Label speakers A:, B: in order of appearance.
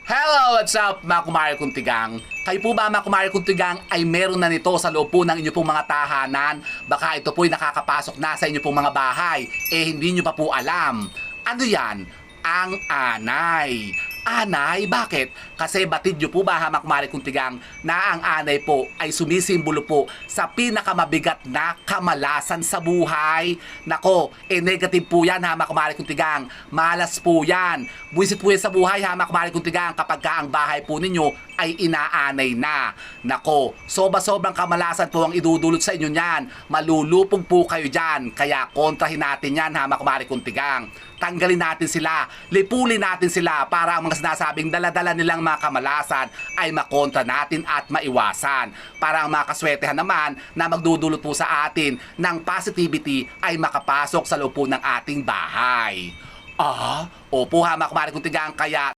A: Hello, what's up mga kumare kong tigang? Kayo po ba mga kumare kong tigang ay meron na nito sa loob po ng inyo pong mga tahanan? Baka ito po'y nakakapasok na sa inyo pong mga bahay, hindi nyo pa po alam. Ano yan? Ang anay. Anay? Bakit? Kasi batid nyo po ba ha mga kumare kong tigang na ang anay po ay sumisimbolo po sa pinakamabigat na kamalasan sa buhay? Nako, negative po yan ha mga kumare kong tigang. Malas po yan. Buwisit po yan sa buhay ha mga kumare kong tigang kapag ka ang bahay po ninyo ay inaanay na. Nako, sobrang kamalasan po ang idudulot sa inyo niyan. Malulupong po kayo dyan. Kaya kontrahin natin yan ha mga kumare kong tigang. Tanggalin natin sila, lipulin natin sila para ang mga sinasabing daladala nilang mga kamalasan ay makontra natin at maiwasan. Para ang mga kaswertehan naman na magdudulot po sa atin ng positivity ay makapasok sa loob po ng ating bahay. Opo ha mga kumare kong tigang, kaya